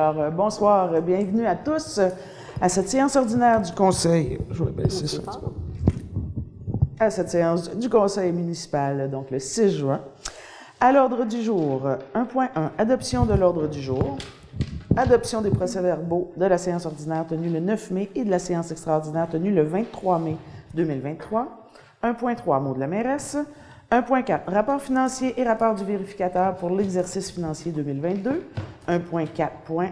Alors, bonsoir, bienvenue à tous à cette séance ordinaire du Conseil. Je vais baisser ça. À cette séance du Conseil municipal, donc le 6 juin. À l'ordre du jour, 1.1, adoption de l'ordre du jour. Adoption des procès-verbaux de la séance ordinaire tenue le 9 mai et de la séance extraordinaire tenue le 23 mai 2023. 1.3, mot de la mairesse. 1.4, rapport financier et rapport du vérificateur pour l'exercice financier 2022. 1.4.1,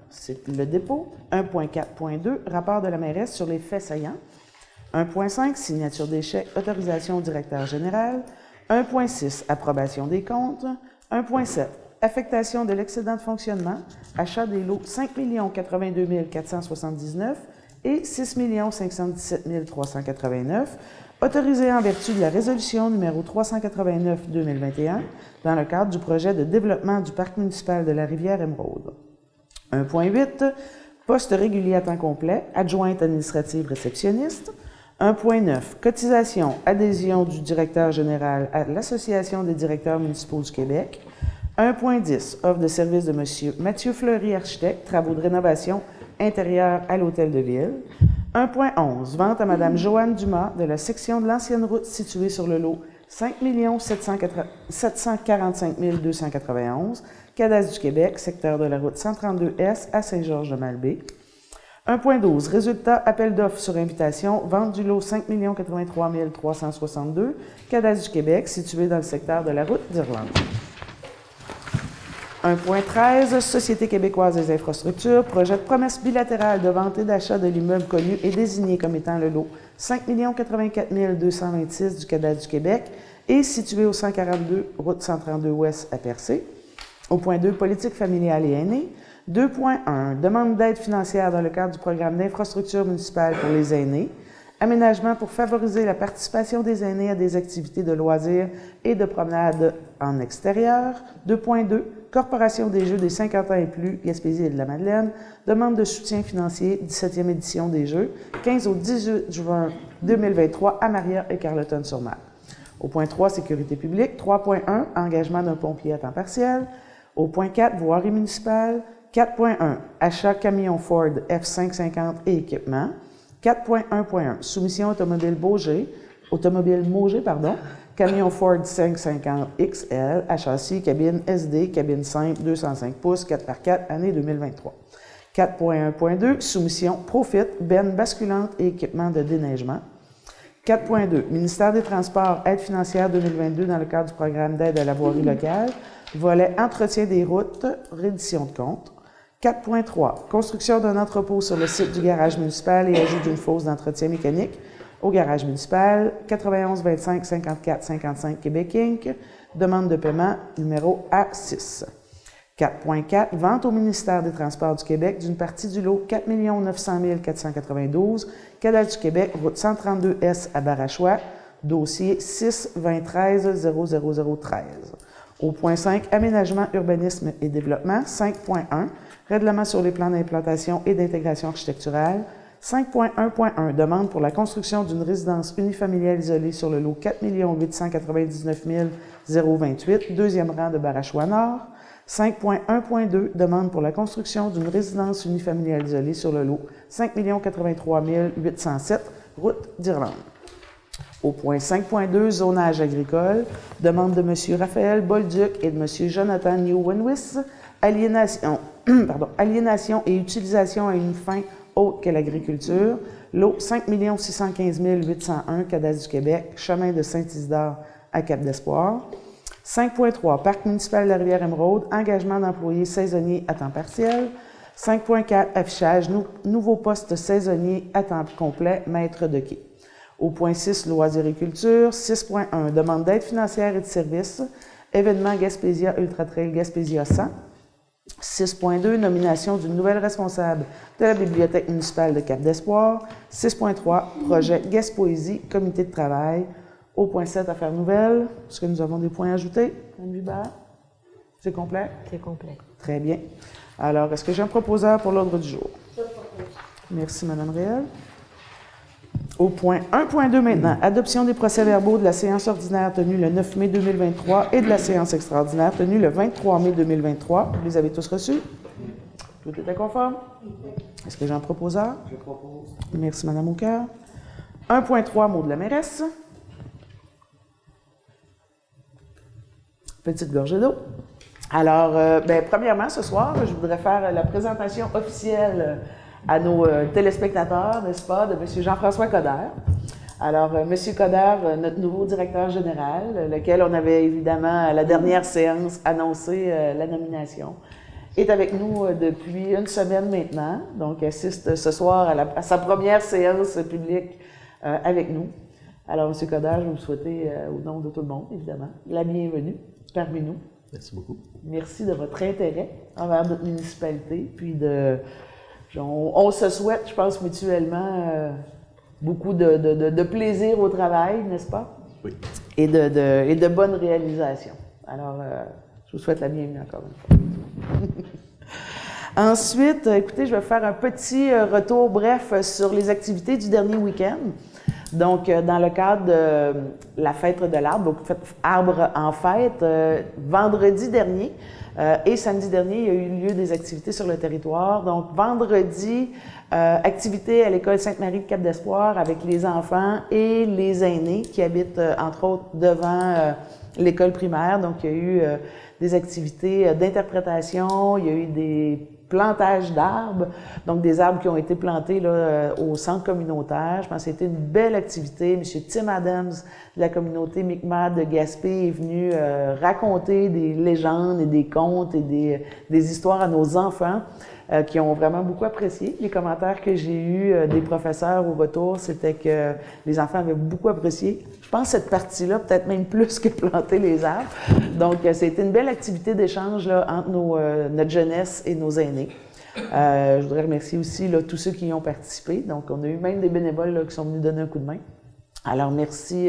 c'est le dépôt. 1.4.2, rapport de la mairesse sur les faits saillants. 1.5, signature des chèques, autorisation au directeur général. 1.6, approbation des comptes. 1.7, affectation de l'excédent de fonctionnement, achat des lots 5 082 479 et 6 517 389, autorisé en vertu de la résolution numéro 389-2021 dans le cadre du projet de développement du parc municipal de la Rivière-Émeraude. 1.8, poste régulier à temps complet, adjointe administrative réceptionniste. 1.9, cotisation, adhésion du directeur général à l'Association des directeurs municipaux du Québec. 1.10, offre de service de M. Mathieu Fleury, architecte, travaux de rénovation intérieure à l'Hôtel de Ville. 1.11, vente à Mme Joanne Dumas de la section de l'ancienne route située sur le lot 5 745 291, Cadastre du Québec, secteur de la route 132S à Saint-Georges-de-Malbaie. 1.12, résultat, appel d'offres sur invitation, vente du lot 5 083 362, Cadastre du Québec, situé dans le secteur de la route d'Irlande. 1.13, Société québécoise des infrastructures, projet de promesse bilatérale de vente et d'achat de l'immeuble connu et désigné comme étant le lot 5 084 226 du Cadastre du Québec et situé au 142 route 132 Ouest à Percé. Au point 2, politique familiale et aînée. 2.1, demande d'aide financière dans le cadre du programme d'infrastructure municipale pour les aînés. Aménagement pour favoriser la participation des aînés à des activités de loisirs et de promenade en extérieur. 2.2, Corporation des Jeux des 50 ans et plus, Gaspésie et de la Madeleine, demande de soutien financier, 17e édition des Jeux, 15 au 18 juin 2023 à Maria et Carleton-sur-Mer. Au point 3, sécurité publique. 3.1, engagement d'un pompier à temps partiel. Au point 4, voirie municipale. 4.1, achat camion Ford F550 et équipement. 4.1.1, soumission automobile Mauger, camion Ford 550 XL, à châssis, cabine SD, cabine simple, 205 pouces, 4x4, année 2023. 4.1.2, soumission Profit, benne basculante et équipement de déneigement. 4.2, ministère des Transports, aide financière 2022 dans le cadre du programme d'aide à la voirie locale, volet entretien des routes, reddition de compte. 4.3, construction d'un entrepôt sur le site du garage municipal et ajout d'une fosse d'entretien mécanique au garage municipal, 91 25 54 55 Québec Inc., demande de paiement numéro A6. 4.4, vente au ministère des Transports du Québec d'une partie du lot 4 900 492, Cadastre du Québec, route 132S à Barachois, dossier 6 2013 00013. Au point 5, aménagement, urbanisme et développement. 5.1, règlement sur les plans d'implantation et d'intégration architecturale. 5.1.1, demande pour la construction d'une résidence unifamiliale isolée sur le lot 4 899 028, deuxième rang de Barachois Nord. 5.1.2, demande pour la construction d'une résidence unifamiliale isolée sur le lot 5 083 807, route d'Irlande. Au point 5.2, zonage agricole, demande de M. Raphaël Bolduc et de M. Jonathan New-Winwis, aliénation et utilisation à une fin autre que l'agriculture, lot 5 615 801, Cadastre du Québec, chemin de Saint-Isidore à Cap-d'Espoir. 5.3, Parc municipal de la Rivière-Émeraude, engagement d'employés saisonniers à temps partiel. 5.4, affichage, nouveau poste saisonnier à temps complet, maître de quai. Au point 6, loisirs et culture. 6.1, demande d'aide financière et de services. Événement Gaspésia Ultra Trail Gaspésia 100. 6.2, nomination d'une nouvelle responsable de la Bibliothèque municipale de Cap-d'Espoir. 6.3, projet Gaspoésie, comité de travail. Au point 7, affaires nouvelles. Est-ce que nous avons des points à ajouter? C'est complet? C'est complet. Très bien. Alors, est-ce que j'ai un proposeur pour l'ordre du jour? Merci, Mme Réal. Au point 1.2 maintenant, adoption des procès-verbaux de la séance ordinaire tenue le 9 mai 2023 et de la séance extraordinaire tenue le 23 mai 2023. Vous les avez tous reçus? Tout était conforme? Est-ce que j'ai un proposeur? Je propose. Merci, Mme Aucoeur. 1.3, mot de la mairesse. Petite gorgée d'eau. Alors, premièrement, ce soir, je voudrais faire la présentation officielle à nos téléspectateurs, n'est-ce pas, de M. Jean-François Coderre. Alors, M. Coderre, notre nouveau directeur général, lequel on avait évidemment, à la dernière séance, annoncé la nomination, est avec nous depuis une semaine maintenant, donc assiste ce soir à sa première séance publique avec nous. Alors, M. Coderre, je vais vous souhaiter, au nom de tout le monde, évidemment, la bienvenue parmi nous. Merci beaucoup. Merci de votre intérêt envers notre municipalité, puis on se souhaite, je pense, mutuellement beaucoup de plaisir au travail, n'est-ce pas? Oui. Et de bonnes réalisations. Alors, je vous souhaite la bienvenue encore une fois. Ensuite, écoutez, je vais faire un petit retour bref sur les activités du dernier week-end. Donc, dans le cadre de la fête de l'arbre, donc arbre en fête, vendredi dernier et samedi dernier, il y a eu lieu des activités sur le territoire. Donc, vendredi, activité à l'école Sainte-Marie de Cap-d'Espoir avec les enfants et les aînés qui habitent, entre autres, devant l'école primaire. Donc, il y a eu des activités d'interprétation, il y a eu des plantage d'arbres, donc des arbres qui ont été plantés là, au centre communautaire. Je pense que c'était une belle activité. M. Tim Adams de la communauté Mi'kmaq de Gaspé est venu raconter des légendes et des contes et des histoires à nos enfants qui ont vraiment beaucoup apprécié. Les commentaires que j'ai eus des professeurs au retour, c'était que les enfants avaient beaucoup apprécié. Je pense cette partie-là, peut-être même plus que planter les arbres. Donc, c'était une belle activité d'échange là, entre notre jeunesse et nos aînés. Je voudrais remercier aussi là, tous ceux qui y ont participé. Donc, on a eu même des bénévoles là, qui sont venus donner un coup de main. Alors, merci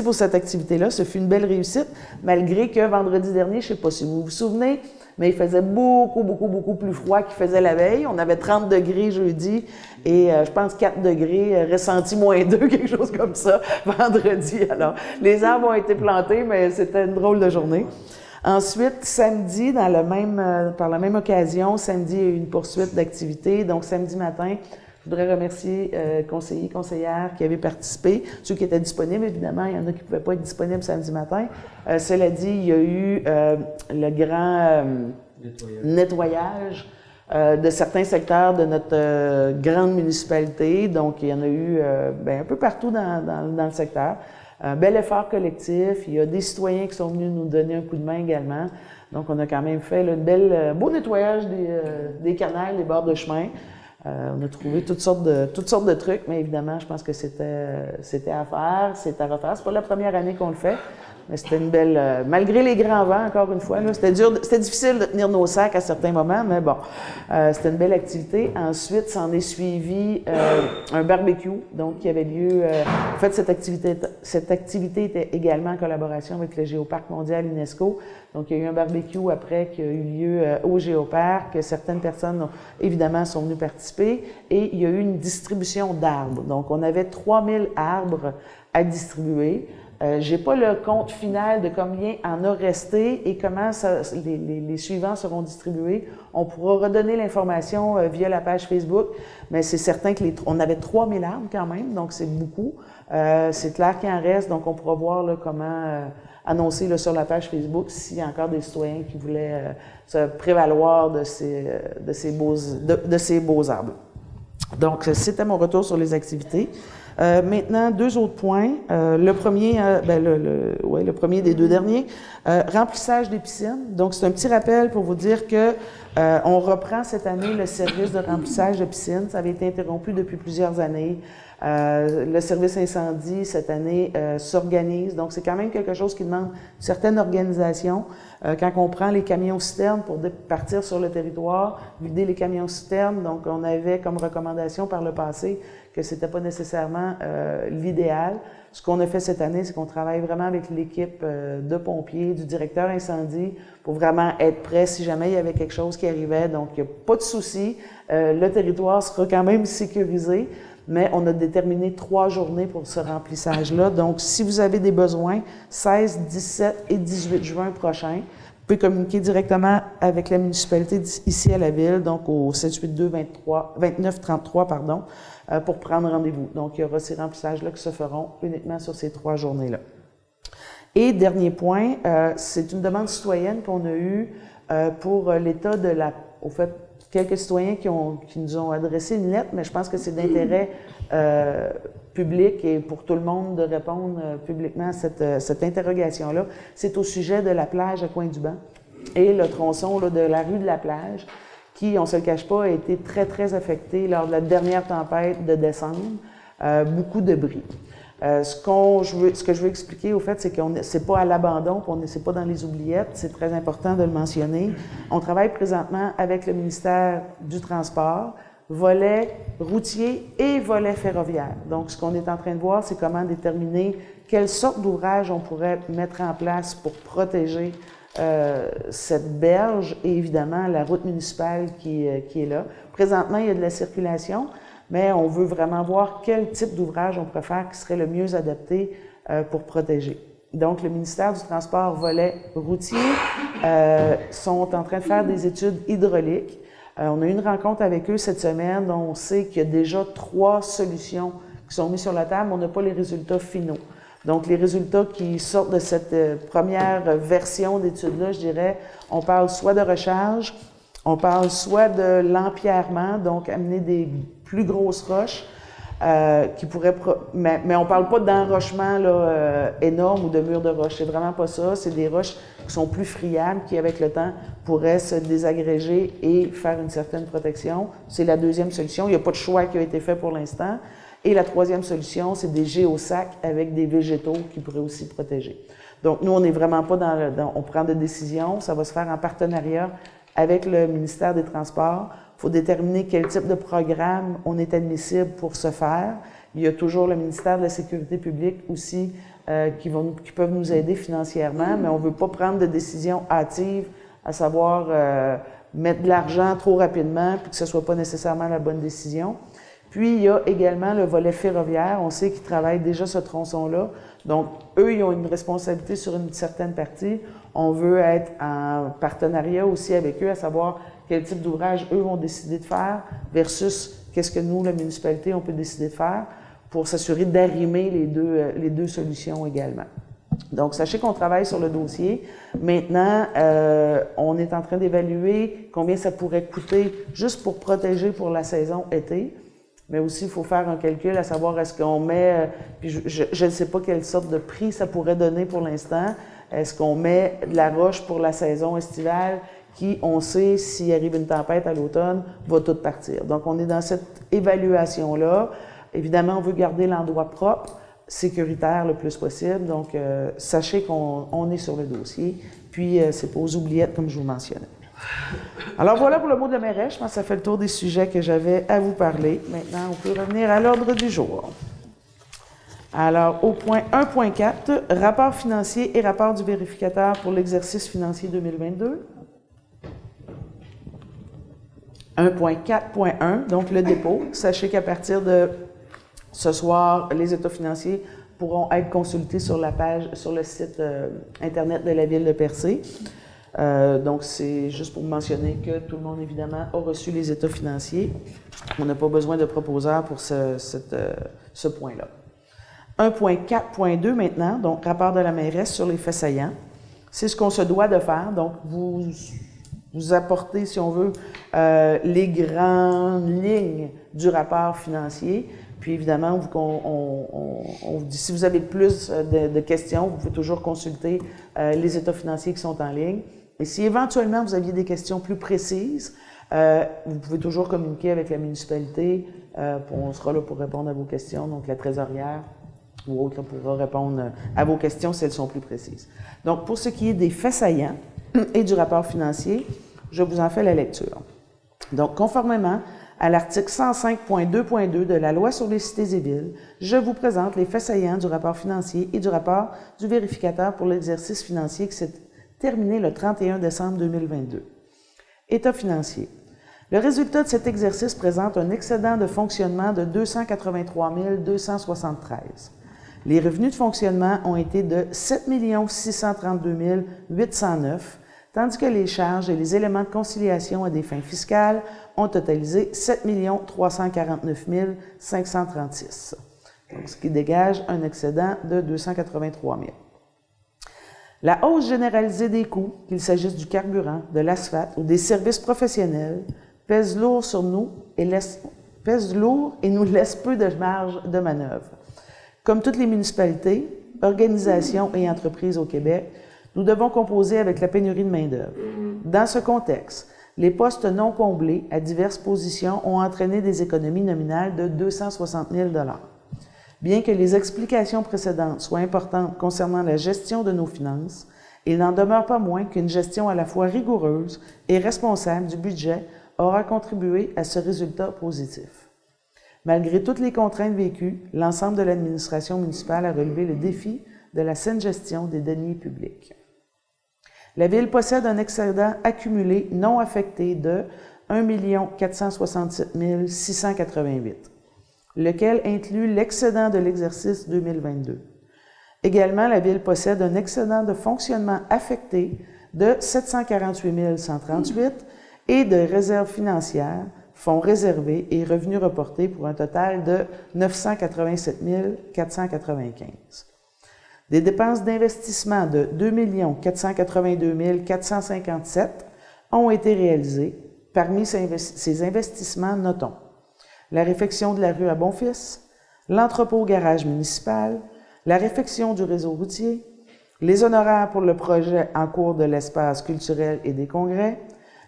pour cette activité-là. Ce fut une belle réussite, malgré que vendredi dernier, je ne sais pas si vous vous souvenez, mais il faisait beaucoup plus froid qu'il faisait la veille. On avait 30 degrés jeudi et je pense 4 degrés, ressenti -2, quelque chose comme ça, vendredi. Alors, les arbres ont été plantés, mais c'était une drôle de journée. Ensuite, samedi, par la même occasion, samedi, il y a eu une poursuite d'activité. Donc, samedi matin, je voudrais remercier conseillers, conseillères qui avaient participé, ceux qui étaient disponibles, évidemment. Il y en a qui ne pouvaient pas être disponibles samedi matin. Cela dit, il y a eu le grand nettoyage de certains secteurs de notre grande municipalité. Donc, il y en a eu un peu partout dans le secteur. Un bel effort collectif. Il y a des citoyens qui sont venus nous donner un coup de main également. Donc, on a quand même fait là, un beau nettoyage des canals, des bords de chemin. On a trouvé toutes sortes de trucs, mais évidemment, je pense que c'était à faire, c'est à refaire. C'est pas la première année qu'on le fait, mais c'était une belle... malgré les grands vents, encore une fois, c'était difficile de tenir nos sacs à certains moments, mais bon, c'était une belle activité. Ensuite, s'en est suivi un barbecue, donc qui avait lieu... en fait, cette activité était également en collaboration avec le Géoparc mondial UNESCO. Donc, il y a eu un barbecue après qui a eu lieu au Géoparc. Certaines personnes, évidemment, sont venues participer. Et il y a eu une distribution d'arbres. Donc, on avait 3000 arbres à distribuer. Je n'ai pas le compte final de combien en a resté et comment les suivants seront distribués. On pourra redonner l'information via la page Facebook, mais c'est certain qu'on avait 3000 arbres quand même, donc c'est beaucoup. C'est clair qu'il en reste, donc on pourra voir là, comment... annoncer là, sur la page Facebook s'il y a encore des citoyens qui voulaient se prévaloir de ces beaux arbres. Donc, c'était mon retour sur les activités. Maintenant, 2 autres points. Le premier des 2 derniers, remplissage des piscines. Donc, c'est un petit rappel pour vous dire que on reprend cette année le service de remplissage de piscines. Ça avait été interrompu depuis plusieurs années. Le service incendie, cette année, s'organise. Donc, c'est quand même quelque chose qui demande une certaine organisation. Quand on prend les camions-citernes pour partir sur le territoire, vider les camions-citernes, donc on avait comme recommandation par le passé que ce n'était pas nécessairement l'idéal. Ce qu'on a fait cette année, c'est qu'on travaille vraiment avec l'équipe de pompiers, du directeur incendie, pour vraiment être prêt si jamais il y avait quelque chose qui arrivait. Donc, il n'y a pas de souci. Le territoire sera quand même sécurisé. Mais on a déterminé 3 journées pour ce remplissage-là. Donc, si vous avez des besoins, 16, 17 et 18 juin prochain, pouvez communiquer directement avec la municipalité ici à la ville, donc au 782-2933, pardon, pour prendre rendez-vous. Donc, il y aura ces remplissages-là qui se feront uniquement sur ces 3 journées-là. Et dernier point, c'est une demande citoyenne qu'on a eue pour l'état de la... Au fait, quelques citoyens qui nous ont adressé une lettre, mais je pense que c'est d'intérêt public et pour tout le monde de répondre publiquement à cette interrogation-là. C'est au sujet de la plage à Coin-du-Banc et le tronçon là, de la rue de la plage qui, on ne se le cache pas, a été très, très affecté lors de la dernière tempête de décembre. Beaucoup de bris. Ce que je veux expliquer, au fait, c'est que c'est pas à l'abandon, c'est pas dans les oubliettes, c'est très important de le mentionner. On travaille présentement avec le ministère du Transport, volet routier et volet ferroviaire. Donc, ce qu'on est en train de voir, c'est comment déterminer quelle sorte d'ouvrage on pourrait mettre en place pour protéger cette berge et évidemment la route municipale qui est là. Présentement, il y a de la circulation, mais on veut vraiment voir quel type d'ouvrage on pourrait faire qui serait le mieux adapté pour protéger. Donc, le ministère du Transport, volet routier, sont en train de faire des études hydrauliques. On a eu une rencontre avec eux cette semaine, dont on sait qu'il y a déjà 3 solutions qui sont mises sur la table, mais on n'a pas les résultats finaux. Donc, les résultats qui sortent de cette première version d'études-là, je dirais, on parle soit de recharge, on parle soit de l'empierrement, donc amener des plus grosses roches qui pourraient... Mais on ne parle pas d'enrochement énorme ou de murs de roches. C'est vraiment pas ça. C'est des roches qui sont plus friables, qui avec le temps pourraient se désagréger et faire une certaine protection. C'est la deuxième solution. Il n'y a pas de choix qui a été fait pour l'instant. Et la troisième solution, c'est des géosacs avec des végétaux qui pourraient aussi protéger. Donc, nous, on n'est vraiment pas on prend des décisions. Ça va se faire en partenariat avec le ministère des Transports. Il faut déterminer quel type de programme on est admissible pour ce faire. Il y a toujours le ministère de la Sécurité publique aussi qui peuvent nous aider financièrement, mais on ne veut pas prendre de décisions hâtives, à savoir mettre de l'argent trop rapidement puis que ce ne soit pas nécessairement la bonne décision. Puis, il y a également le volet ferroviaire. On sait qu'ils travaillent déjà ce tronçon-là. Donc, eux, ils ont une responsabilité sur une certaine partie. On veut être en partenariat aussi avec eux, à savoir quel type d'ouvrage eux vont décider de faire versus qu'est-ce que nous, la municipalité, on peut décider de faire pour s'assurer d'arrimer les deux solutions également. Donc, sachez qu'on travaille sur le dossier. Maintenant, on est en train d'évaluer combien ça pourrait coûter juste pour protéger pour la saison été. Mais aussi, il faut faire un calcul à savoir est-ce qu'on met, puis je ne sais pas quelle sorte de prix ça pourrait donner pour l'instant, est-ce qu'on met de la roche pour la saison estivale qui, on sait, s'il arrive une tempête à l'automne, va tout partir. Donc, on est dans cette évaluation-là. Évidemment, on veut garder l'endroit propre, sécuritaire le plus possible. Donc, sachez qu'on est sur le dossier. Puis, c'est pas aux oubliettes, comme je vous mentionnais. Alors voilà pour le mot de la mairesse. Je pense que ça fait le tour des sujets que j'avais à vous parler. Maintenant, on peut revenir à l'ordre du jour. Alors, au point 1.4, rapport financier et rapport du vérificateur pour l'exercice financier 2022. 1.4.1, donc le dépôt. Sachez qu'à partir de ce soir, les états financiers pourront être consultés sur la page, sur le site Internet de la Ville de Percé. Donc, c'est juste pour mentionner que tout le monde, évidemment, a reçu les états financiers. On n'a pas besoin de proposeur pour ce point-là. 1.4.2 maintenant, donc rapport de la mairesse sur les faits saillants. C'est ce qu'on se doit de faire. Donc, vous apportez, si on veut, les grandes lignes du rapport financier. Puis, évidemment, on vous dit, si vous avez plus de questions, vous pouvez toujours consulter les états financiers qui sont en ligne. Et si éventuellement vous aviez des questions plus précises, vous pouvez toujours communiquer avec la municipalité. On sera là pour répondre à vos questions, donc la trésorière ou autre pourra répondre à vos questions si elles sont plus précises. Donc, pour ce qui est des faits saillants et du rapport financier, je vous en fais la lecture. Donc, conformément à l'article 105.2.2 de la Loi sur les cités et villes, je vous présente les faits saillants du rapport financier et du rapport du vérificateur pour l'exercice financier qui s'est terminé le 31 décembre 2022. État financier. Le résultat de cet exercice présente un excédent de fonctionnement de 283 273. Les revenus de fonctionnement ont été de 7 632 809, tandis que les charges et les éléments de conciliation à des fins fiscales ont totalisé 7 349 536, donc ce qui dégage un excédent de 283 000. La hausse généralisée des coûts, qu'il s'agisse du carburant, de l'asphalte ou des services professionnels, pèse lourd sur nous et nous laisse peu de marge de manœuvre. Comme toutes les municipalités, organisations et entreprises au Québec, nous devons composer avec la pénurie de main-d'œuvre. Dans ce contexte, les postes non comblés à diverses positions ont entraîné des économies nominales de 260 000 $. Bien que les explications précédentes soient importantes concernant la gestion de nos finances, il n'en demeure pas moins qu'une gestion à la fois rigoureuse et responsable du budget aura contribué à ce résultat positif. Malgré toutes les contraintes vécues, l'ensemble de l'administration municipale a relevé le défi de la saine gestion des deniers publics. La Ville possède un excédent accumulé non affecté de 1 467 688, lequel inclut l'excédent de l'exercice 2022. Également, la Ville possède un excédent de fonctionnement affecté de 748 138 et de réserves financières, fonds réservés et revenus reportés pour un total de 987 495. Des dépenses d'investissement de 2 482 457 ont été réalisées. Parmi ces investissements, notons la réfection de la rue à Bonfils, l'entrepôt-garage municipal, la réfection du réseau routier, les honoraires pour le projet en cours de l'espace culturel et des congrès,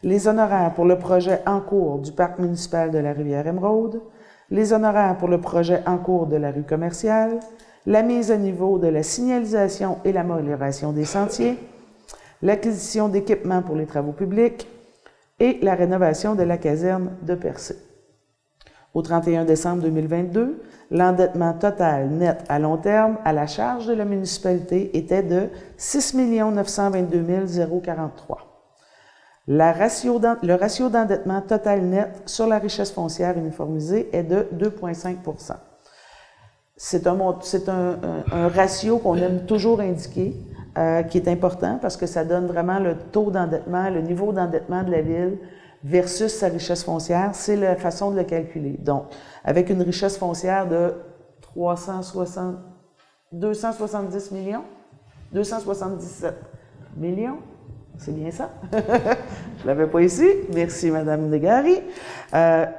les honoraires pour le projet en cours du parc municipal de la Rivière-Émeraude, les honoraires pour le projet en cours de la rue commerciale, la mise à niveau de la signalisation et l'amélioration des sentiers, l'acquisition d'équipements pour les travaux publics et la rénovation de la caserne de Percé. Au 31 décembre 2022, l'endettement total net à long terme à la charge de la municipalité était de 6 922 043. Le ratio d'endettement total net sur la richesse foncière uniformisée est de 2,5 %. C'est un ratio qu'on aime toujours indiquer, qui est important parce que ça donne vraiment le taux d'endettement, le niveau d'endettement de la Ville versus sa richesse foncière. C'est la façon de le calculer. Donc, avec une richesse foncière de 277 millions, c'est bien ça? Je ne l'avais pas ici. Merci, Mme Desgaris.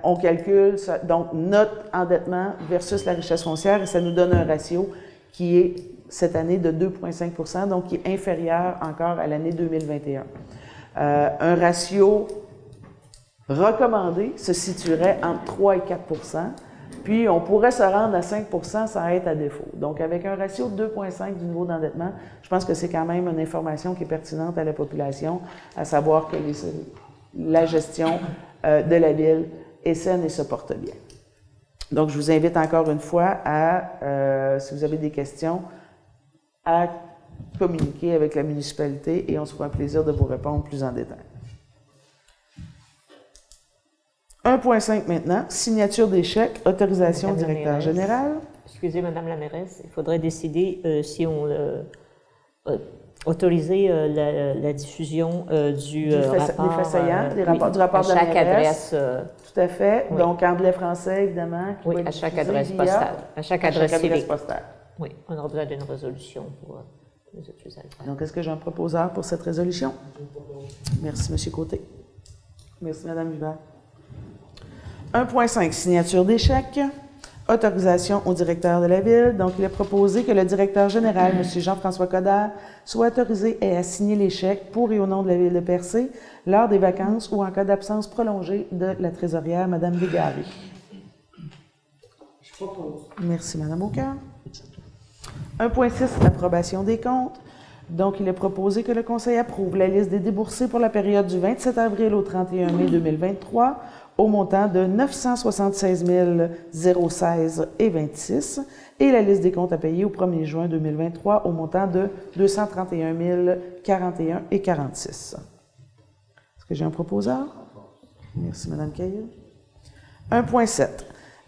On calcule donc notre endettement versus la richesse foncière et ça nous donne un ratio qui est cette année de 2,5 %, donc qui est inférieur encore à l'année 2021. Un ratio recommandé se situerait entre 3 et 4 %, puis on pourrait se rendre à 5 % sans être à défaut. Donc, avec un ratio de 2,5 du niveau d'endettement, je pense que c'est quand même une information qui est pertinente à la population, à savoir que la gestion de la Ville est saine et se porte bien. Donc, je vous invite encore une fois à, si vous avez des questions, à communiquer avec la municipalité et on se fera un plaisir de vous répondre plus en détail. 1,5 maintenant, signature des chèques, autorisation du directeur général. Excusez, Madame la mairesse, il faudrait décider si on autoriser la diffusion du rapport, des faits saillants, du rapport de la chaque mairesse. adresse. Tout à fait. Oui. Donc, anglais français, évidemment. Oui, à chaque adresse postale. À chaque adresse civique. Postale. Oui, on aura besoin d'une résolution pour les utiliser. Donc, est-ce que j'ai un proposeur pour cette résolution? Merci, M. Côté. Merci, Mme Hubert. 1,5, signature des chèques. Autorisation au directeur de la Ville. Donc, il est proposé que le directeur général, M. Jean-François Coderre, soit autorisé à signer les chèques pour et au nom de la Ville de Percé lors des vacances ou en cas d'absence prolongée de la trésorière, Mme Desgaris. Je propose. Merci, Mme Aucoeur. 1,6, approbation des comptes. Donc, il est proposé que le Conseil approuve la liste des déboursés pour la période du 27 avril au 31 mai 2023 au montant de 976 016,26 et la liste des comptes à payer au 1er juin 2023 au montant de 231 041,46. Est-ce que j'ai un proposeur? Merci, Mme Caillou. 1,7.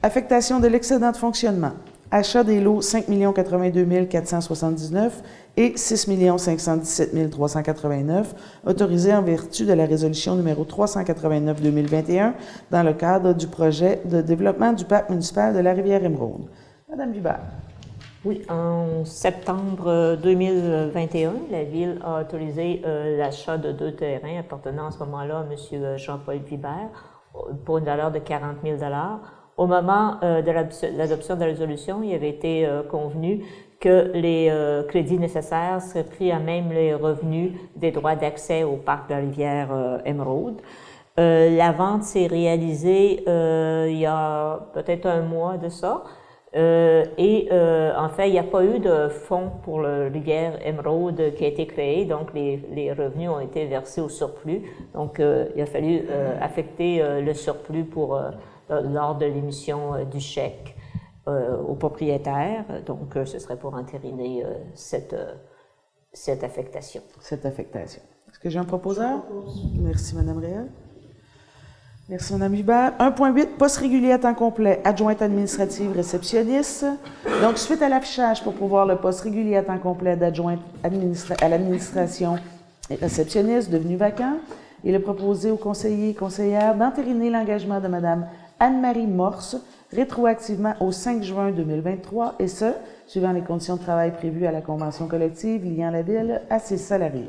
Affectation de l'excédent de fonctionnement. Achat des lots 5 82 479 et 6 517 389, autorisés en vertu de la résolution numéro 389-2021 dans le cadre du projet de développement du parc municipal de la Rivière-Émeraude. Madame Hubert. Oui, en septembre 2021, la Ville a autorisé l'achat de 2 terrains appartenant à ce moment-là à M. Jean-Paul Vibert pour une valeur de 40 000 $. Au moment de l'adoption de la résolution, il avait été convenu que les crédits nécessaires seraient pris à même les revenus des droits d'accès au parc de la Rivière-Émeraude. La vente s'est réalisée il y a peut-être un mois de ça. En fait, il n'y a pas eu de fonds pour le Rivière-Émeraude qui a été créé, donc les revenus ont été versés au surplus. Donc, il a fallu affecter le surplus lors de l'émission du chèque au propriétaire. Donc, ce serait pour entériner cette affectation. Cette affectation. Est-ce que j'ai un proposeur? Merci, Mme Réal. Merci, Mme Hubert. 1.8, poste régulier à temps complet, adjointe administrative réceptionniste. Donc, suite à l'affichage pour pouvoir le poste régulier à temps complet d'adjointe à l'administration et réceptionniste devenu vacant, il est proposé aux conseillers et conseillères d'entériner l'engagement de Mme Anne-Marie Morse, rétroactivement au 5 juin 2023, et ce, suivant les conditions de travail prévues à la convention collective liant la Ville à ses salariés.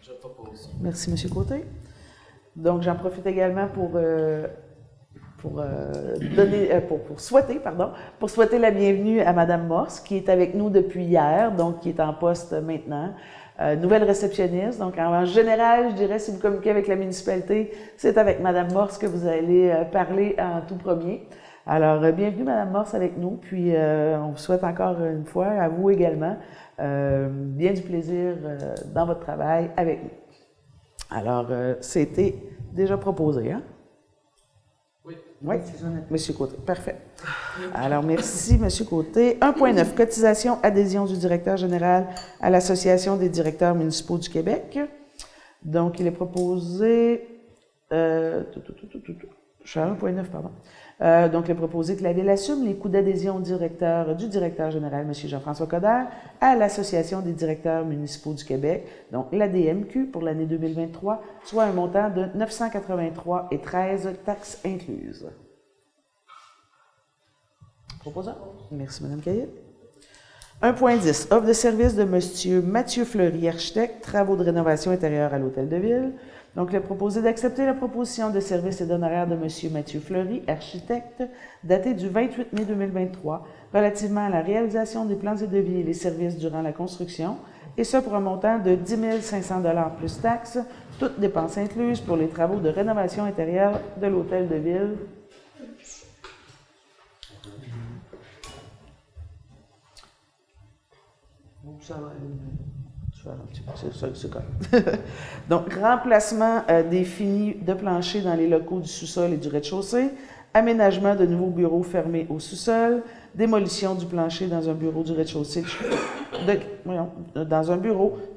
Je propose. Merci, M. Côté. Donc, j'en profite également pour souhaiter la bienvenue à Mme Morse, qui est avec nous depuis hier, donc qui est en poste maintenant. Nouvelle réceptionniste. Donc, en général, je dirais, si vous communiquez avec la municipalité, c'est avec Mme Morse que vous allez parler en tout premier. Alors, bienvenue Mme Morse avec nous, puis on vous souhaite encore une fois, à vous également, bien du plaisir dans votre travail avec nous. Alors, c'était déjà proposé, hein? Oui. Oui, M. Côté. Parfait. Alors, merci, M. Côté. 1.9, cotisation adhésion du directeur général à l'Association des directeurs municipaux du Québec. Donc, il est proposé... je suis à 1.9, pardon. Donc, il est proposé que la Ville assume les coûts d'adhésion du directeur général, M. Jean-François Coderre, à l'Association des directeurs municipaux du Québec, donc l'ADMQ, pour l'année 2023, soit un montant de 983,13 taxes incluses. Proposant. Merci, Mme Caillette. 1.10, offre de service de M. Mathieu Fleury, architecte, travaux de rénovation intérieure à l'Hôtel de Ville. Donc, il est proposé d'accepter la proposition de service et d'honoraires de M. Mathieu Fleury, architecte, datée du 28 mai 2023, relativement à la réalisation des plans et devis et les services durant la construction, et ce pour un montant de 10 500 $ plus taxes, toutes dépenses incluses pour les travaux de rénovation intérieure de l'Hôtel de Ville. Ça va c'est correct. Donc, remplacement des finis de plancher dans les locaux du sous-sol et du rez-de-chaussée, aménagement de nouveaux bureaux fermés au sous-sol, démolition du plancher dans un bureau du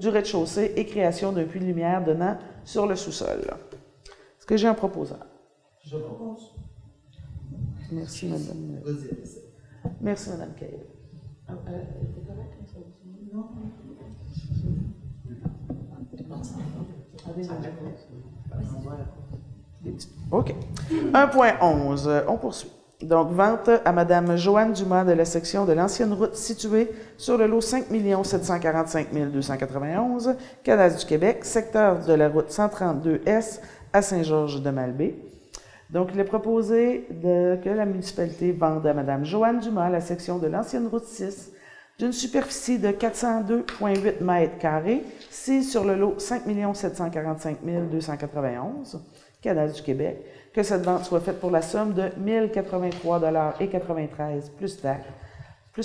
rez-de-chaussée et création d'un puits de lumière donnant sur le sous-sol. Est-ce que j'ai un proposeur? Je propose. Merci, Mme. Merci, Mme Caillette. Non. OK. 1.11. On poursuit. Donc, vente à Mme Joanne Dumas de la section de l'ancienne route située sur le lot 5 745 291, Cadastre du Québec, secteur de la route 132S à Saint-Georges-de-Malbaie. Donc, il est proposé que la municipalité vende à Mme Joanne Dumas la section de l'ancienne route 6 d'une superficie de 402,8 mètres carrés, sise sur le lot 5 745 291, Cadastre du Québec, que cette vente soit faite pour la somme de 1 083,93 plus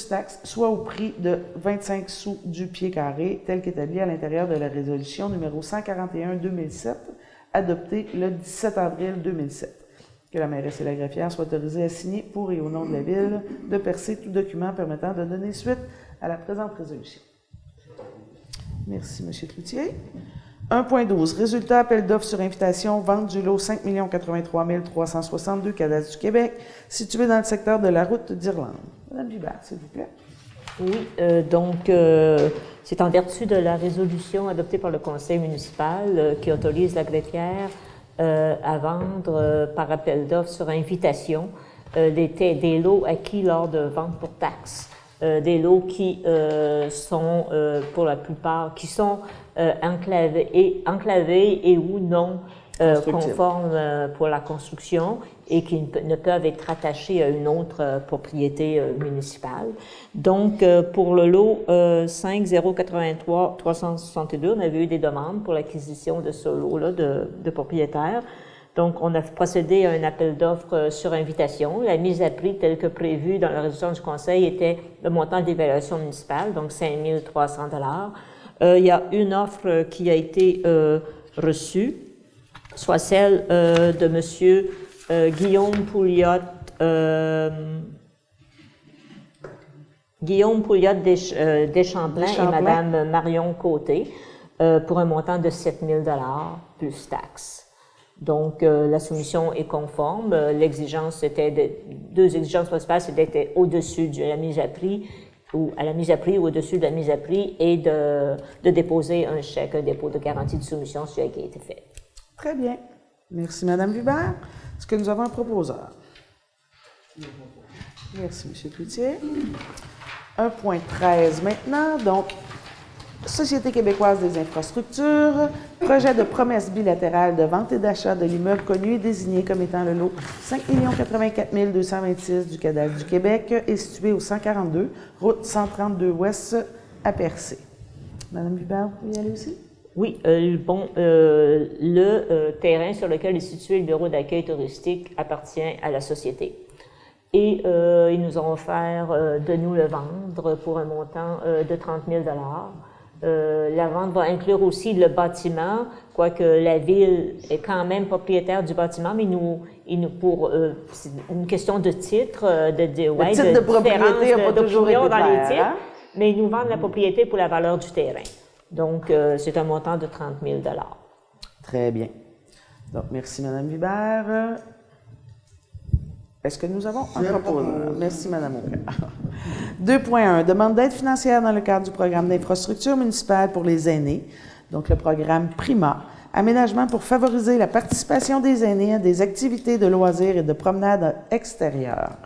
taxes, soit au prix de 25 sous du pied carré, tel qu'établi à l'intérieur de la résolution numéro 141-2007, adoptée le 17 avril 2007. Que la mairesse et la greffière soient autorisées à signer pour et au nom de la Ville de percer tout document permettant de donner suite à la présente résolution. Merci, M. Cloutier. 1.12. Résultat, appel d'offres sur invitation, vente du lot 5 083 362 Cadastre du Québec, situé dans le secteur de la route d'Irlande. Madame Vibert, s'il vous plaît. Oui, c'est en vertu de la résolution adoptée par le conseil municipal qui autorise la greffière à vendre par appel d'offres sur invitation des lots acquis lors de ventes pour taxes. Des lots qui sont, pour la plupart, qui sont enclavés et ou non conformes pour la construction et qui ne peuvent être rattachés à une autre propriété municipale. Donc, pour le lot 5083-362, on avait eu des demandes pour l'acquisition de ce lot-là de propriétaires. Donc, on a procédé à un appel d'offres sur invitation. La mise à prix telle que prévue dans la résolution du Conseil était le montant d'évaluation municipale, donc 5 300 $. Il y a une offre qui a été reçue, soit celle de M. Guillaume Pouliot Deschamplain et Mme Marion Côté pour un montant de 7 000 $ plus taxes. Donc, la soumission est conforme. L'exigence était deux exigences principales, c'était d'être au-dessus de la mise à prix ou à la mise à prix ou au-dessus de la mise à prix et de déposer un chèque, un dépôt de garantie de soumission, ce qui a été fait. Très bien. Merci, Mme Hubert. Est-ce que nous avons un proposeur? Merci, M. Cloutier. 1.13 maintenant. Donc, Société québécoise des infrastructures, projet de promesse bilatérale de vente et d'achat de l'immeuble connu et désigné comme étant le lot 5 084 226 du cadastre du Québec est situé au 142, route 132 Ouest à Percé. Madame Hubert, vous pouvez y aller aussi? Oui, le terrain sur lequel est situé le bureau d'accueil touristique appartient à la société. Et ils nous ont offert de nous le vendre pour un montant de 30 000 $. La vente va inclure aussi le bâtiment, quoique la ville est quand même propriétaire du bâtiment, mais pour c'est une question de titre, le titre de propriété n'a pas toujours été dans les titres, hein? Mais ils nous vendent la propriété pour la valeur du terrain. Donc, c'est un montant de 30 000 $. Très bien. Donc, merci, Mme Hubert. Est-ce que nous avons un proposeur? Merci, Mme Aubrey. 2.1. Demande d'aide financière dans le cadre du programme d'infrastructure municipale pour les aînés, donc le programme PRIMA. Aménagement pour favoriser la participation des aînés à des activités de loisirs et de promenades extérieures.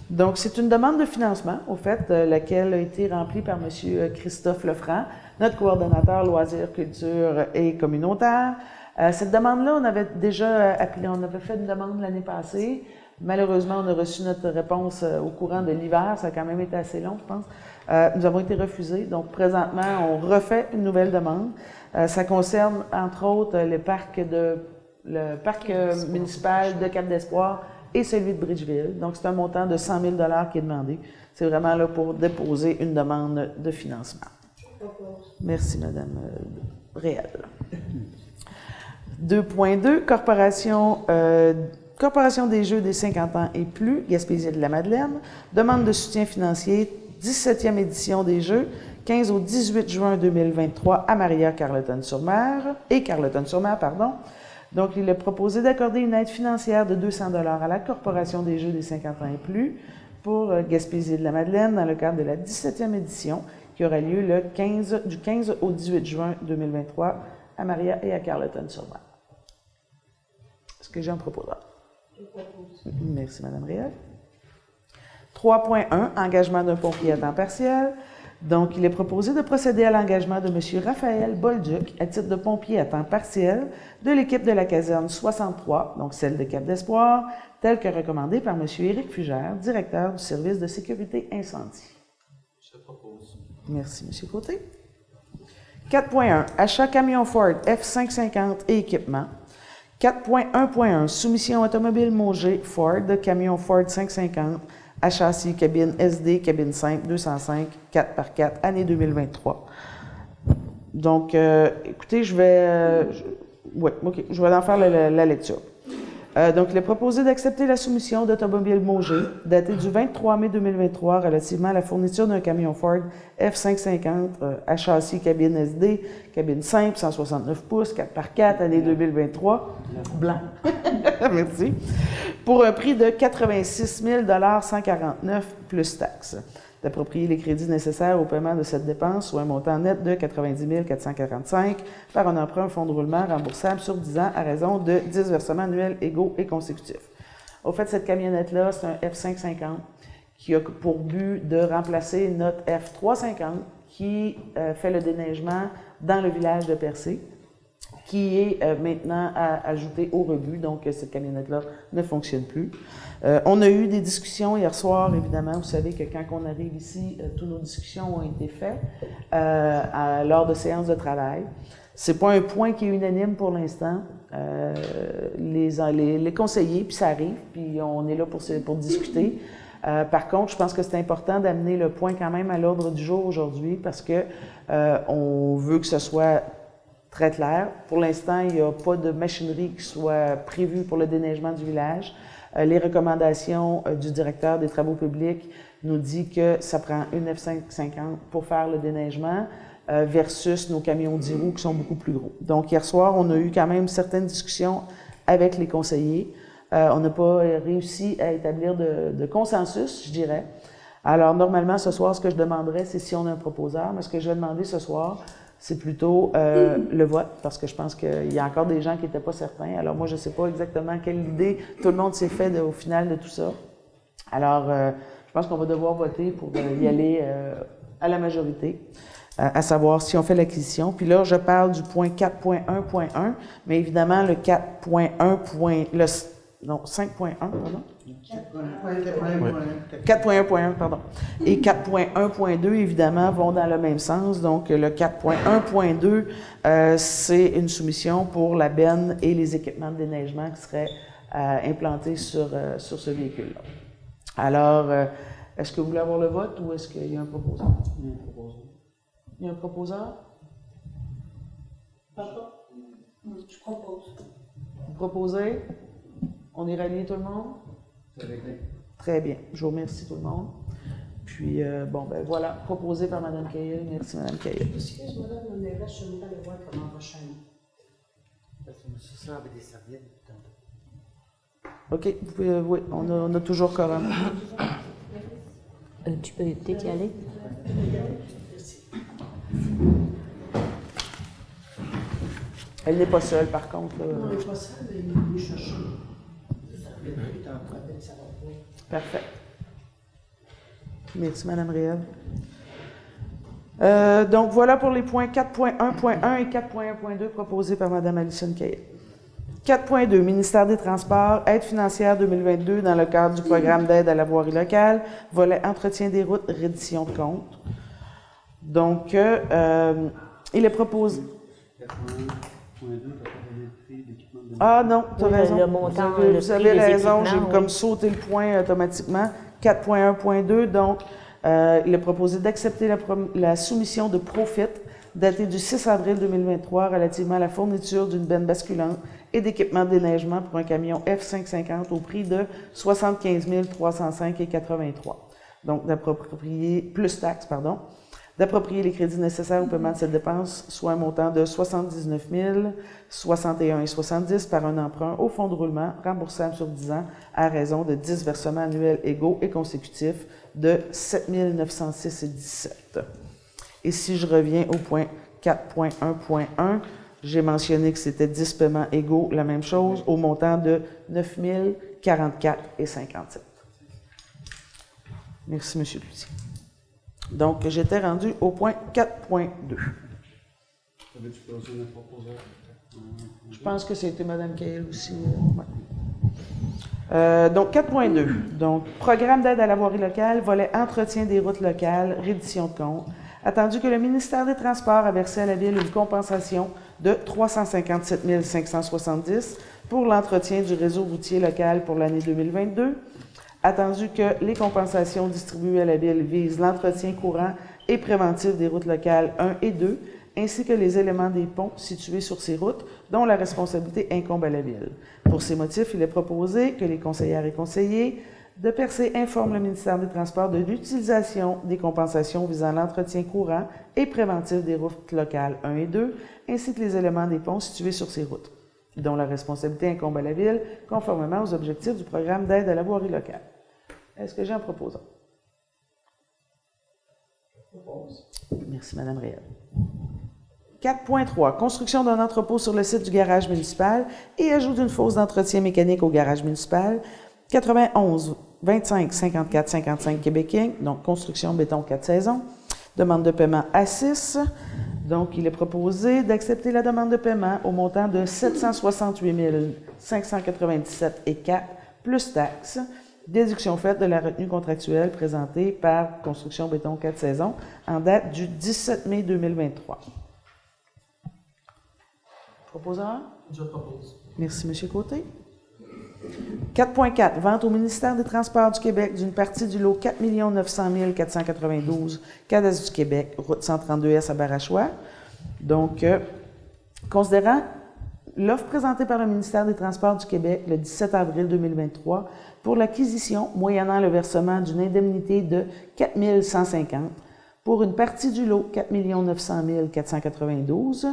Donc, c'est une demande de financement, au fait, laquelle a été remplie par M. Christophe Lefranc, notre coordonnateur loisirs, culture et communautaire. Cette demande-là, on avait déjà appelé, on avait fait une demande l'année passée. Malheureusement, on a reçu notre réponse au courant de l'hiver. Ça a quand même été assez long, je pense. Nous avons été refusés. Donc, présentement, on refait une nouvelle demande. Ça concerne, entre autres, le parc municipal de Cap-d'Espoir et celui de Bridgeville. Donc, c'est un montant de 100 000 $ qui est demandé. C'est vraiment là pour déposer une demande de financement. Merci, Mme Réal. 2.2, Corporation des Jeux des 50 ans et plus, Gaspésie-de-la-Madeleine, demande de soutien financier, 17e édition des Jeux, 15 au 18 juin 2023 à Maria-Carleton-sur-Mer, Donc, il est proposé d'accorder une aide financière de 200 $ à la Corporation des Jeux des 50 ans et plus pour Gaspésie-de-la-Madeleine dans le cadre de la 17e édition qui aura lieu du 15 au 18 juin 2023 à Maria et à Carleton-sur-Mer. Est-ce que j'ai un proposeur? Merci, Mme Réal. 3.1, engagement d'un pompier à temps partiel. Donc, il est proposé de procéder à l'engagement de M. Raphaël Bolduc à titre de pompier à temps partiel de l'équipe de la caserne 63, donc celle de Cap-d'Espoir, telle que recommandée par M. Éric Fugère, directeur du service de sécurité incendie. Je propose. Merci, M. Côté. 4.1, achat camion Ford F550 et équipement. 4.1.1, soumission automobile Mauger Ford, camion Ford 550, à châssis cabine SD, cabine simple 205, 4x4, année 2023. Donc, écoutez, je vais en faire la lecture. Donc, il est proposé d'accepter la soumission d'Automobile Mauger, datée du 23 mai 2023, relativement à la fourniture d'un camion Ford F550 à châssis cabine SD, cabine simple, 169 pouces, 4x4, année 2023. Blanc. Merci. pour un prix de 86 149 plus taxes. D'approprier les crédits nécessaires au paiement de cette dépense, soit un montant net de 90 445 par un emprunt fonds de roulement remboursable sur 10 ans à raison de 10 versements annuels égaux et consécutifs. Au fait, cette camionnette-là, c'est un F550 qui a pour but de remplacer notre F350 qui fait le déneigement dans le village de Percé, qui est maintenant ajouté au rebut, donc cette camionnette-là ne fonctionne plus. On a eu des discussions hier soir, évidemment. Vous savez que quand on arrive ici, toutes nos discussions ont été faites lors de séances de travail. C'est pas un point qui est unanime pour l'instant. Les conseillers, puis ça arrive, puis on est là pour discuter. Par contre, je pense que c'est important d'amener le point quand même à l'ordre du jour aujourd'hui parce que on veut que ce soit très clair. Pour l'instant, il n'y a pas de machinerie qui soit prévue pour le déneigement du village. Les recommandations du directeur des travaux publics nous dit que ça prend une F550 pour faire le déneigement versus nos camions 10 roues qui sont beaucoup plus gros. Donc, hier soir, on a eu quand même certaines discussions avec les conseillers. On n'a pas réussi à établir de consensus, je dirais. Alors, normalement, ce soir, ce que je demanderais, c'est si on a un proposeur, mais ce que je vais demander ce soir, c'est plutôt le vote, parce que je pense qu'il y a encore des gens qui n'étaient pas certains. Alors moi, je ne sais pas exactement quelle idée tout le monde s'est fait au final de tout ça. Alors, je pense qu'on va devoir voter pour y aller à la majorité, à savoir si on fait l'acquisition. Puis là, je parle du point 4.1.1, mais évidemment, le 4.1. Non, 5.1, pardon. 4.1.1, pardon. Et 4.1.2, évidemment, vont dans le même sens. Donc, le 4.1.2, c'est une soumission pour la benne et les équipements de déneigement qui seraient implantés sur ce véhicule-là. Alors, est-ce que vous voulez avoir le vote ou est-ce qu'il y a un proposeur? Il y a un proposeur. Il y a un proposeur? Papa? Je propose. Vous proposez? On est rallié tout le monde? Très bien. Je vous remercie tout le monde. Puis, bon, ben voilà, proposé par Mme Cahill. Merci, Mme Cahill. Excuse, Madame, on est là, je vais aller voir comment on va chaîner. Parce que c'est ça avec des serviettes. OK, vous pouvez, oui, on a toujours quorum. Tu peux peut-être y aller? Elle n'est pas seule, par contre. On n'est pas seul, mais il est venu chercher. Parfait. Merci, Mme Réal. Donc, voilà pour les points 4.1.1 et 4.1.2 proposés par Mme Alison Cahill. 4.2, Ministère des Transports, aide financière 2022 dans le cadre du programme d'aide à la voirie locale, volet entretien des routes, reddition de comptes. Donc, il est proposé... Ah non, tu as raison. Le montant, vous avez raison, j'ai comme sauté le point automatiquement. 4.1.2, donc il est proposé d'accepter la soumission de Profit datée du 6 avril 2023 relativement à la fourniture d'une benne basculante et d'équipement de déneigement pour un camion F550 au prix de 75 305,83. Donc d'approprier, plus taxes, pardon. D'approprier les crédits nécessaires au paiement de cette dépense, soit un montant de 79 061,70 par un emprunt au fonds de roulement remboursable sur 10 ans à raison de 10 versements annuels égaux et consécutifs de 7 906,17. Et si je reviens au point 4.1.1, j'ai mentionné que c'était 10 paiements égaux, la même chose, au montant de 9 044,57. Merci, M. Lucie. Donc, j'étais rendu au point 4.2. Je pense que c'était Mme Cahill aussi. Ouais. Donc, 4.2. Donc, programme d'aide à la voirie locale, volet entretien des routes locales, reddition de comptes. Attendu que le ministère des Transports a versé à la Ville une compensation de 357 570 pour l'entretien du réseau routier local pour l'année 2022. Attendu que les compensations distribuées à la Ville visent l'entretien courant et préventif des routes locales 1 et 2, ainsi que les éléments des ponts situés sur ces routes, dont la responsabilité incombe à la Ville. Pour ces motifs, il est proposé que les conseillères et conseillers de Percé informent le ministère des Transports de l'utilisation des compensations visant l'entretien courant et préventif des routes locales 1 et 2, ainsi que les éléments des ponts situés sur ces routes. dont la responsabilité incombe à la Ville, conformément aux objectifs du programme d'aide à la voirie locale. Est-ce que j'ai un proposant? Merci, Mme Réal. 4.3. Construction d'un entrepôt sur le site du garage municipal et ajout d'une fosse d'entretien mécanique au garage municipal. 91 25 54 55 Québec Inc. Donc, construction béton 4 saisons. Demande de paiement A6. Donc, il est proposé d'accepter la demande de paiement au montant de 768 597 et 4 plus taxes. Déduction faite de la retenue contractuelle présentée par Construction Béton 4 saisons en date du 17 mai 2023. Proposeur? Je propose. Merci, M. Côté. 4.4. Vente au ministère des Transports du Québec d'une partie du lot 4 900 492, Cadastre du Québec, route 132S à Barachois. Donc, considérant l'offre présentée par le ministère des Transports du Québec le 17 avril 2023 pour l'acquisition, moyennant le versement d'une indemnité de 4 150 pour une partie du lot 4 900 492,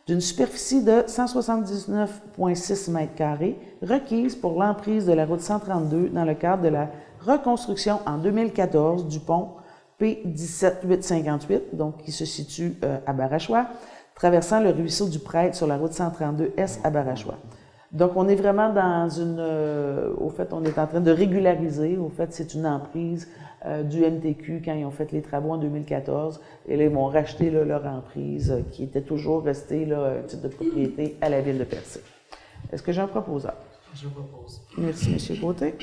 d'une superficie de 179,6 m² requise pour l'emprise de la route 132 dans le cadre de la reconstruction en 2014 du pont P17858, donc qui se situe à Barachois, traversant le ruisseau du Prêtre sur la route 132S à Barachois. Donc, on est vraiment dans une... au fait, on est en train de régulariser. Au fait, c'est une emprise du MTQ quand ils ont fait les travaux en 2014. Et là, ils vont racheter là, leur emprise qui était toujours restée là, un titre de propriété à la Ville de Percé. Est-ce que j'ai un proposeur? Je propose. Merci, M. Côté.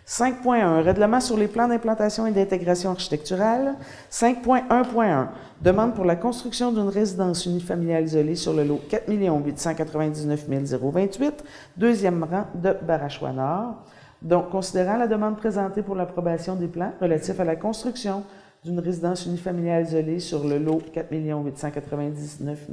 5.1. Règlement sur les plans d'implantation et d'intégration architecturale. 5.1.1. Demande pour la construction d'une résidence unifamiliale isolée sur le lot 4 899 028, deuxième rang de Barachois-Nord. Donc, considérant la demande présentée pour l'approbation des plans relatifs à la construction d'une résidence unifamiliale isolée sur le lot 4 899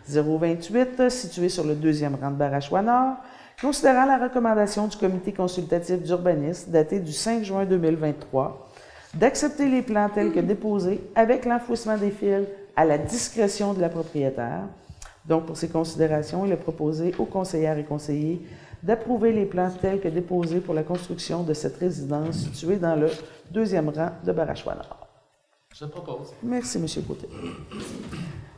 028, situé sur le deuxième rang de Barachois-Nord, considérant la recommandation du Comité consultatif d'urbanisme daté du 5 juin 2023, d'accepter les plans tels que déposés avec l'enfouissement des fils à la discrétion de la propriétaire. Donc, pour ces considérations, il est proposé aux conseillères et conseillers d'approuver les plans tels que déposés pour la construction de cette résidence située dans le deuxième rang de Barachois-Nord. Je propose. Merci, M. Côté.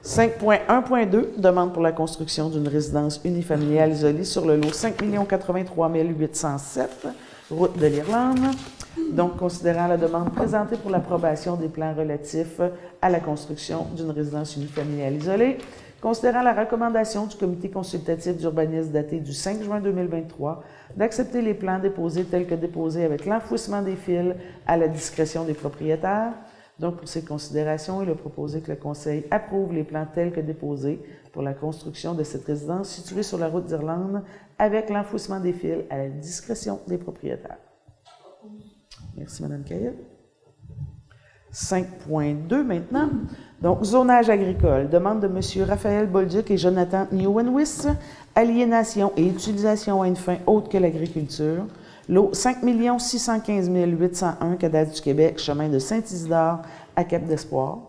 5.1.2, demande pour la construction d'une résidence unifamiliale isolée sur le lot 5 083 807, route de l'Irlande. Donc, considérant la demande présentée pour l'approbation des plans relatifs à la construction d'une résidence unifamiliale isolée, considérant la recommandation du Comité consultatif d'urbanisme daté du 5 juin 2023 d'accepter les plans déposés tels que déposés avec l'enfouissement des fils à la discrétion des propriétaires. Donc, pour ces considérations, il est proposé que le Conseil approuve les plans tels que déposés pour la construction de cette résidence située sur la route d'Irlande avec l'enfouissement des fils à la discrétion des propriétaires. Merci, Mme Cahill. 5.2 maintenant. Donc, zonage agricole. Demande de M. Raphaël Bolduc et Jonathan Newenwis. Aliénation et utilisation à une fin autre que l'agriculture. Lot 5 615 801, Cadastre du Québec, chemin de Saint-Isidore à Cap-d'Espoir.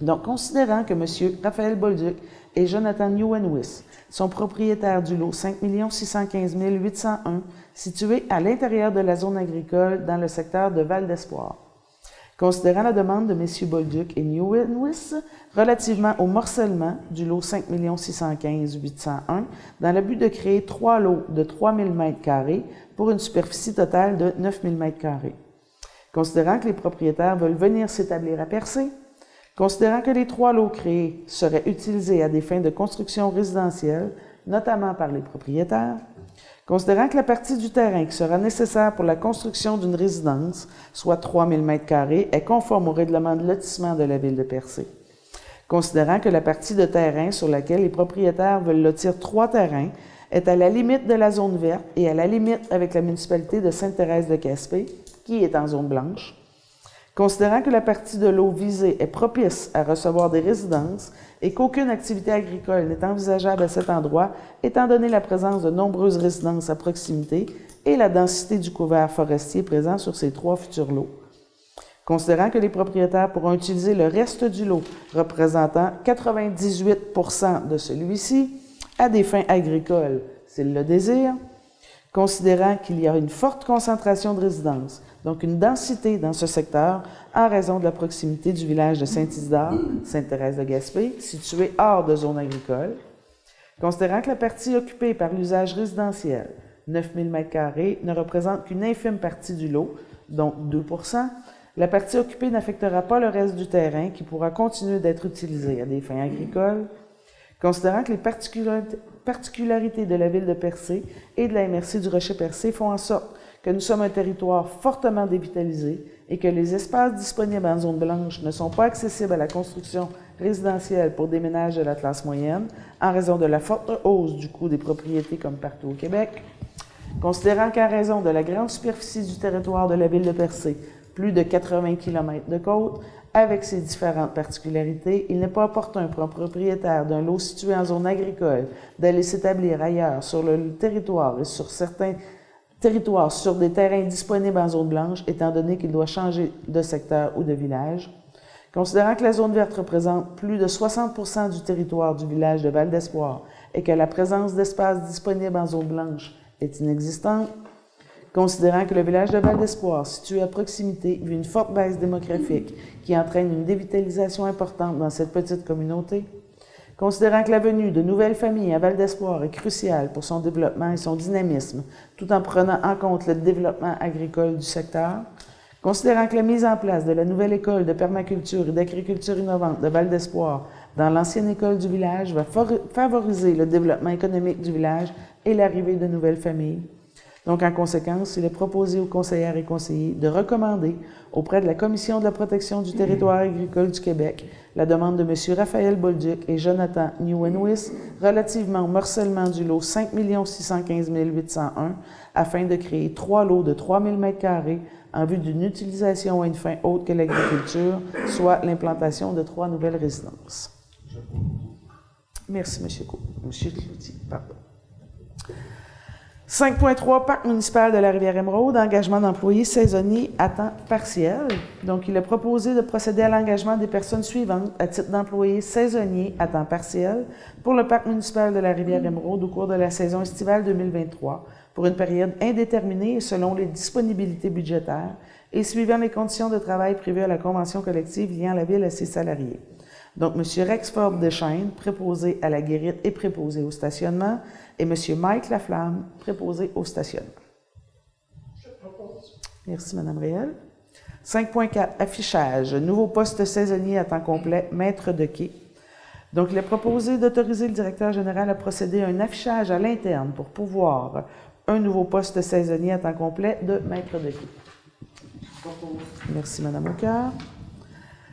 Donc, considérant que M. Raphaël Bolduc et Jonathan Newenwis sont propriétaires du lot 5 615 801, situé à l'intérieur de la zone agricole dans le secteur de Val-d'Espoir. Considérant la demande de M. Bolduc et Newenwis relativement au morcellement du lot 5 615 801 dans le but de créer 3 lots de 3 000 m² pour une superficie totale de 9 000 m². Considérant que les propriétaires veulent venir s'établir à Percé, considérant que les 3 lots créés seraient utilisés à des fins de construction résidentielle, notamment par les propriétaires, considérant que la partie du terrain qui sera nécessaire pour la construction d'une résidence, soit 3 000 m², est conforme au règlement de lotissement de la Ville de Percé. Considérant que la partie de terrain sur laquelle les propriétaires veulent lotir 3 terrains est à la limite de la zone verte et à la limite avec la municipalité de Sainte-Thérèse-de-Gaspé, qui est en zone blanche. Considérant que la partie de l'eau visée est propice à recevoir des résidences et qu'aucune activité agricole n'est envisageable à cet endroit, étant donné la présence de nombreuses résidences à proximité et la densité du couvert forestier présent sur ces 3 futurs lots. Considérant que les propriétaires pourront utiliser le reste du lot, représentant 98 % de celui-ci, à des fins agricoles, s'il le désire, considérant qu'il y a une forte concentration de résidences, donc une densité dans ce secteur en raison de la proximité du village de Saint-Isidore, Sainte-Thérèse de Gaspé, situé hors de zone agricole, considérant que la partie occupée par l'usage résidentiel, 9000 m², ne représente qu'une infime partie du lot, donc 2 %, la partie occupée n'affectera pas le reste du terrain qui pourra continuer d'être utilisé à des fins agricoles, considérant que les particularités de la ville de Percé et de la MRC du Rocher-Percé font en sorte que nous sommes un territoire fortement dévitalisé et que les espaces disponibles en zone blanche ne sont pas accessibles à la construction résidentielle pour des ménages de la classe moyenne en raison de la forte hausse du coût des propriétés comme partout au Québec, considérant qu'en raison de la grande superficie du territoire de la ville de Percé, plus de 80 km de côte, avec ses différentes particularités, il n'est pas opportun pour un propriétaire d'un lot situé en zone agricole d'aller s'établir ailleurs sur le territoire et sur certains territoires sur des terrains disponibles en zone blanche, étant donné qu'il doit changer de secteur ou de village. Considérant que la zone verte représente plus de 60 % du territoire du village de Val-d'Espoir et que la présence d'espaces disponibles en zone blanche est inexistante, considérant que le village de Val-d'Espoir, situé à proximité, vit une forte baisse démographique qui entraîne une dévitalisation importante dans cette petite communauté, considérant que la venue de nouvelles familles à Val-d'Espoir est cruciale pour son développement et son dynamisme, tout en prenant en compte le développement agricole du secteur, considérant que la mise en place de la nouvelle école de permaculture et d'agriculture innovante de Val-d'Espoir dans l'ancienne école du village va favoriser le développement économique du village et l'arrivée de nouvelles familles. Donc, en conséquence, il est proposé aux conseillères et conseillers de recommander auprès de la Commission de la protection du territoire agricole du Québec la demande de M. Raphaël Bolduc et Jonathan Newenwis relativement au morcellement du lot 5 615 801 afin de créer 3 lots de 3000 m² en vue d'une utilisation à une fin autre que l'agriculture, soit l'implantation de 3 nouvelles résidences. Merci, M. Cloutier. Pardon. 5.3, Parc municipal de la Rivière-Émeraude, engagement d'employés saisonniers à temps partiel. Donc, il est proposé de procéder à l'engagement des personnes suivantes à titre d'employés saisonniers à temps partiel pour le Parc municipal de la Rivière-Émeraude au cours de la saison estivale 2023 pour une période indéterminée et selon les disponibilités budgétaires et suivant les conditions de travail prévues à la convention collective liant la ville à ses salariés. Donc, M. Rexford Deschaines, préposé à la guérite et préposé au stationnement, et M. Mike Laflamme, préposé au stationnement. Je propose. Merci, Mme Réel. 5.4, affichage. Nouveau poste saisonnier à temps complet, maître de quai. Donc, il est proposé d'autoriser le directeur général à procéder à un affichage à l'interne pour pouvoir un nouveau poste saisonnier à temps complet de maître de quai. Je propose. Merci, Mme Aucoeur.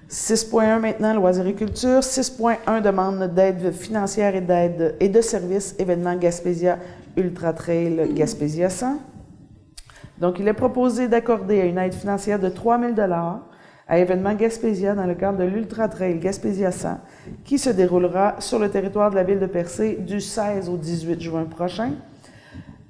6.1 maintenant, loisirs et culture. 6.1, demande d'aide financière et d'aide et de services, événement Gaspésia Ultra Trail Gaspésia 100. Donc, il est proposé d'accorder une aide financière de 3 000 $ à événement Gaspésia dans le cadre de l'Ultra Trail Gaspésia 100 qui se déroulera sur le territoire de la ville de Percé du 16 au 18 juin prochain,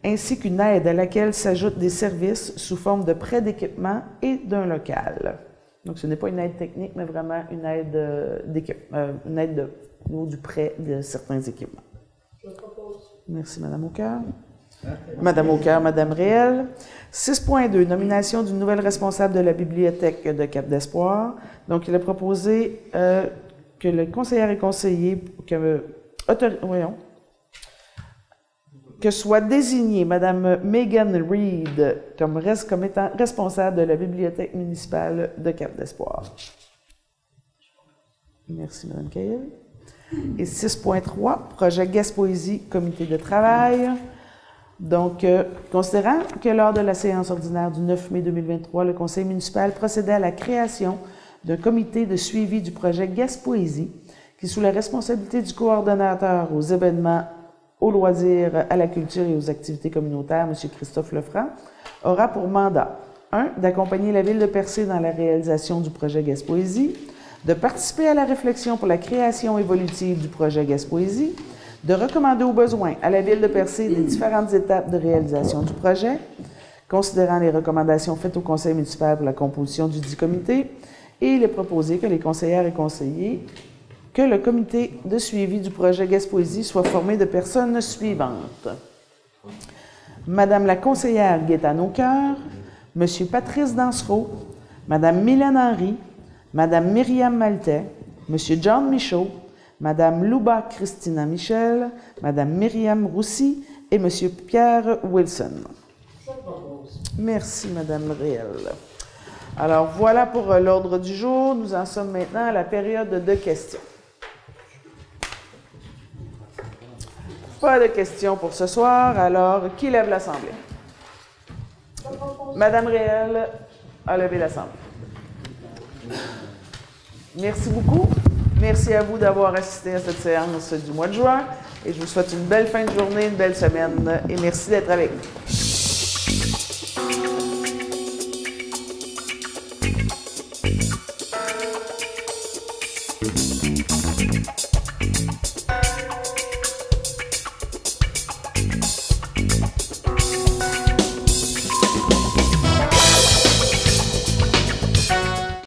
ainsi qu'une aide à laquelle s'ajoutent des services sous forme de prêt d'équipement et d'un local. Donc, ce n'est pas une aide technique, mais vraiment une aide une aide au niveau du prêt de certains équipements. Je propose. Merci, Mme Aucoeur. Mme Aucoeur, Mme Réel. 6.2, nomination d'une nouvelle responsable de la bibliothèque de Cap-d'Espoir. Donc, il est proposé que le conseiller et conseiller, que soit désignée Mme Megan Reed comme étant responsable de la bibliothèque municipale de Cap-d'Espoir. Merci, Mme Cahill. Et 6.3, projet Gaspésie, comité de travail. Donc, considérant que lors de la séance ordinaire du 9 mai 2023, le conseil municipal procédait à la création d'un comité de suivi du projet Gaspésie, qui, sous la responsabilité du coordonnateur aux événements, aux loisirs, à la culture et aux activités communautaires, M. Christophe Lefranc, aura pour mandat 1. D'accompagner la ville de Percé dans la réalisation du projet Gaspésie, de participer à la réflexion pour la création évolutive du projet Gaspésie, de recommander au besoin à la ville de Percé les différentes étapes de réalisation du projet, considérant les recommandations faites au conseil municipal pour la composition du dit comité, et il est proposé que les conseillères et conseillers que le comité de suivi du projet Gaspésie soit formé de personnes suivantes. Madame la conseillère Gaétane Aucoeur, Monsieur Patrice Dansereau, Madame Mylène Henry, Madame Myriam Maltais, Monsieur John Michaud, Madame Louba Christina Michel, Madame Myriam Roussy et Monsieur Pierre Wilson. Je propose. Merci, Madame Réel. Alors, voilà pour l'ordre du jour. Nous en sommes maintenant à la période de questions. Pas de questions pour ce soir. Alors, qui lève l'Assemblée? Madame Réel a levé l'Assemblée. Merci beaucoup. Merci à vous d'avoir assisté à cette séance du mois de juin. Et je vous souhaite une belle fin de journée, une belle semaine. Et merci d'être avec nous.